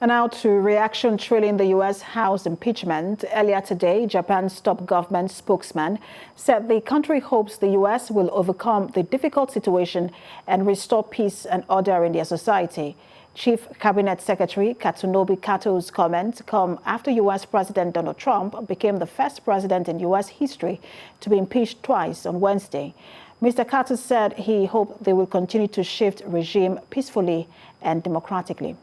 And now to reaction trailing the U.S. House impeachment. Earlier today, Japan's top government spokesman said the country hopes the U.S. will overcome the difficult situation and restore peace and order in their society. Chief Cabinet Secretary Katsunobu Kato's comments come after U.S. President Donald Trump became the first president in U.S. history to be impeached twice on Wednesday. Mr. Kato said he hoped they will continue to shift regime peacefully and democratically.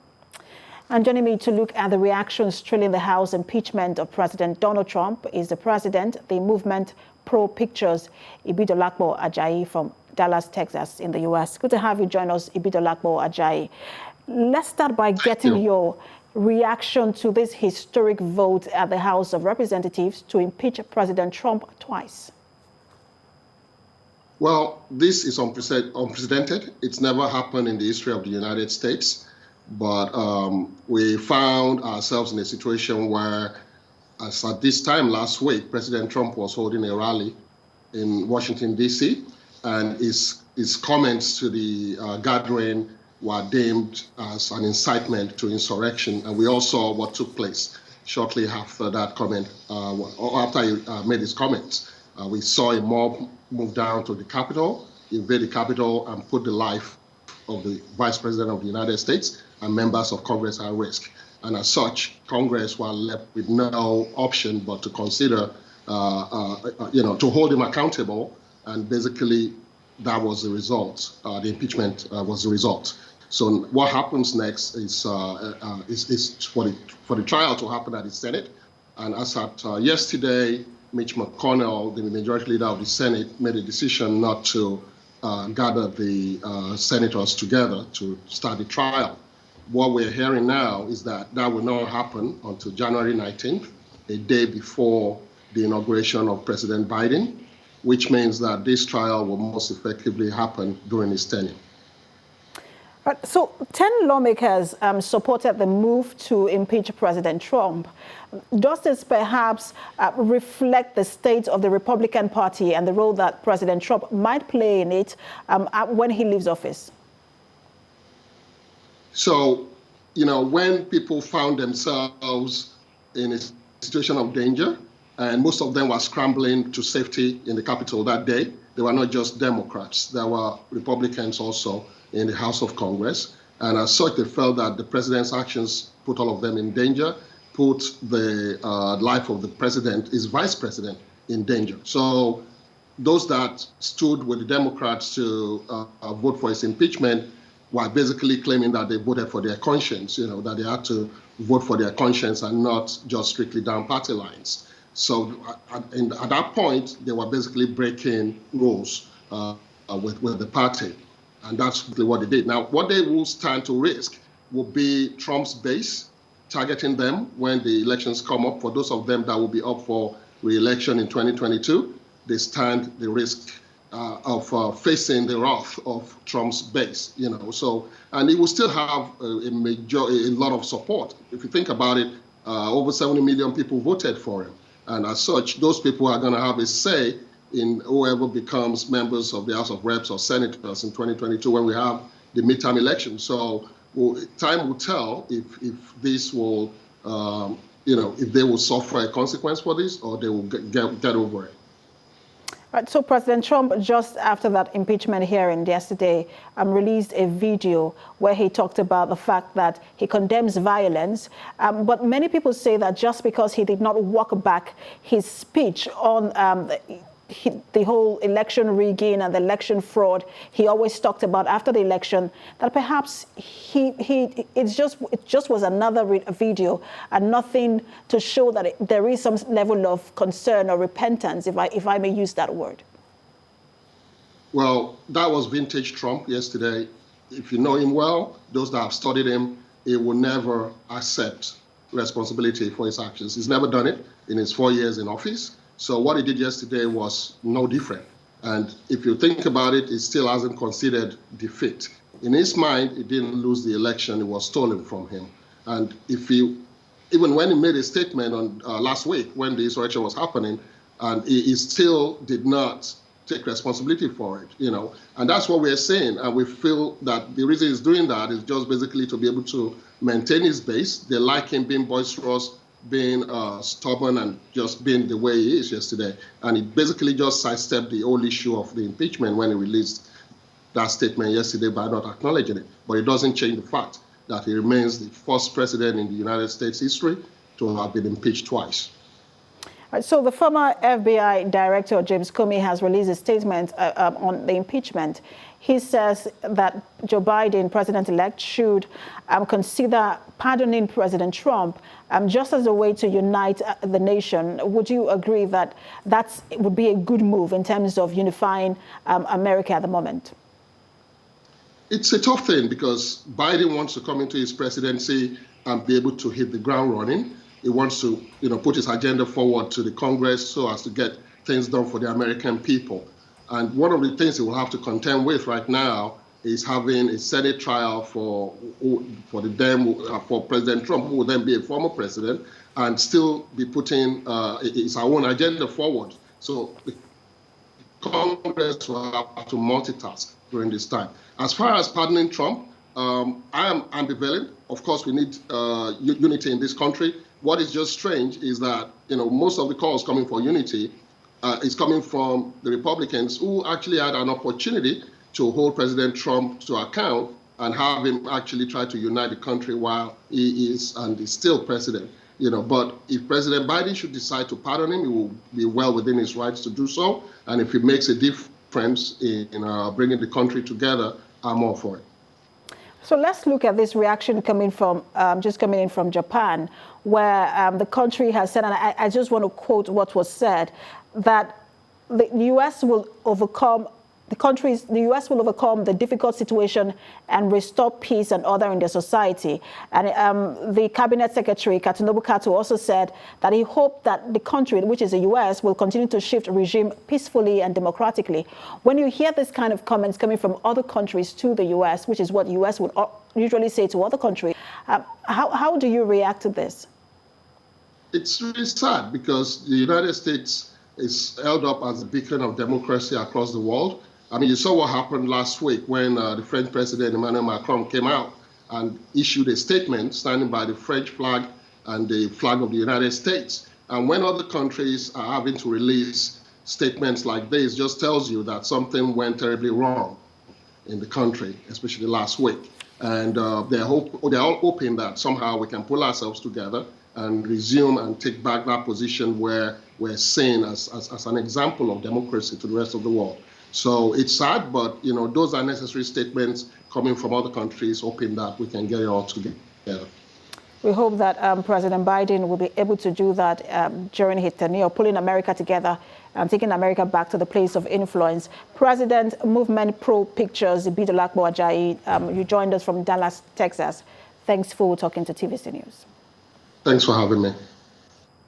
And joining me to look at the reactions trailing the House impeachment of President Donald Trump is the president, the movement Pro Pictures, Ibidolapo Ajayi from Dallas, Texas in the U.S. Good to have you join us, Ibidolapo Ajayi. Let's start by getting your reaction to this historic vote at the House of Representatives to impeach President Trump twice. Well, this is unprecedented. It's never happened in the history of the United States. But we found ourselves in a situation where, as at this time last week, President Trump was holding a rally in Washington, D.C., and his comments to the gathering were deemed as an incitement to insurrection. And we all saw what took place shortly after that comment, or after he made his comments. We saw a mob move down to the Capitol, invade the Capitol, and put the life of the Vice President of the United States and members of Congress at risk. And as such, Congress were left with no option but to consider, to hold him accountable. And basically, that was the result. The impeachment was the result. So what happens next is for the trial to happen at the Senate. And as at yesterday, Mitch McConnell, the majority leader of the Senate, made a decision not to gather the senators together to start the trial. What we're hearing now is that will not happen until January 19th, a day before the inauguration of President Biden, which means that this trial will most effectively happen during his tenure. So 10 lawmakers supported the move to impeach President Trump. Does this perhaps reflect the state of the Republican Party and the role that President Trump might play in it when he leaves office? So, when people found themselves in a situation of danger, and most of them were scrambling to safety in the Capitol that day, they were not just Democrats, there were Republicans also in the House of Congress. And as such, they felt that the president's actions put all of them in danger, put the life of the president, his vice president, in danger. So those that stood with the Democrats to vote for his impeachment were basically claiming that they voted for their conscience, that they had to vote for their conscience and not just strictly down party lines. So at that point, they were basically breaking rules with the party. And that's what they did. Now, what they will stand to risk will be Trump's base, targeting them when the elections come up. For those of them that will be up for re-election in 2022, they stand the risk of facing the wrath of Trump's base, So, and he will still have a lot of support. If you think about it, over 70 million people voted for him. And as such, those people are going to have a say in whoever becomes members of the House of Reps or Senators in 2022 when we have the midterm election. So time will tell if this will, if they will suffer a consequence for this or they will get over it. Right, so President Trump, just after that impeachment hearing yesterday, released a video where he talked about the fact that he condemns violence. But many people say that just because he did not walk back his speech on the whole election rigging and the election fraud he always talked about after the election, that perhaps it just was another video and nothing to show that there is some level of concern or repentance, if I may use that word. Well, that was vintage Trump yesterday. If you know him well, those that have studied him, he will never accept responsibility for his actions. He's never done it in his 4 years in office. So what he did yesterday was no different. And if you think about it, he still hasn't considered defeat. In his mind, he didn't lose the election, it was stolen from him. And even when he made a statement on last week, when the insurrection was happening, and he still did not take responsibility for it, And that's what we're saying. And we feel that the reason he's doing that is just basically to be able to maintain his base. They like him being boisterous, being stubborn, and just being the way he is yesterday. And he basically just sidestepped the whole issue of the impeachment when he released that statement yesterday by not acknowledging it. But it doesn't change the fact that he remains the first president in the United States history to have been impeached twice. So the former FBI director, James Comey, has released a statement on the impeachment. He says that Joe Biden, president-elect, should consider pardoning President Trump just as a way to unite the nation. Would you agree that it would be a good move in terms of unifying America at the moment? It's a tough thing because Biden wants to come into his presidency and be able to hit the ground running. He wants to, put his agenda forward to the Congress so as to get things done for the American people. And one of the things he will have to contend with right now is having a Senate trial for President Trump, who will then be a former president, and still be putting his own agenda forward. So the Congress will have to multitask during this time. As far as pardoning Trump, I am ambivalent. Of course, we need unity in this country. What is just strange is that most of the calls coming for unity is coming from the Republicans, who actually had an opportunity to hold President Trump to account and have him actually try to unite the country while he is and is still president. But if President Biden should decide to pardon him, he will be well within his rights to do so. And if it makes a difference in bringing the country together, I'm all for it. So let's look at this reaction coming in from Japan, where the country has said, and I just want to quote what was said, that the U.S. will overcome the U.S. will overcome the difficult situation and restore peace and order in their society. And the cabinet secretary, Katsunobu Kato, also said that he hoped that the country, which is the U.S., will continue to shift regime peacefully and democratically. When you hear this kind of comments coming from other countries to the U.S., which is what the U.S. would usually say to other countries, how do you react to this? It's really sad because the United States is held up as a beacon of democracy across the world. I mean, you saw what happened last week when the French president, Emmanuel Macron, came out and issued a statement standing by the French flag and the flag of the United States. And when other countries are having to release statements like this, just tells you that something went terribly wrong in the country, especially last week. And they're all hoping that somehow we can pull ourselves together and resume and take back that position where we're seen as an example of democracy to the rest of the world. So it's sad, but those are necessary statements coming from other countries, hoping that we can get it all together. We hope that President Biden will be able to do that during his tenure, pulling America together and taking America back to the place of influence. President Movement Pro Pictures, Ibidolapo Ajayi, you joined us from Dallas, Texas. Thanks for talking to TVC News. Thanks for having me.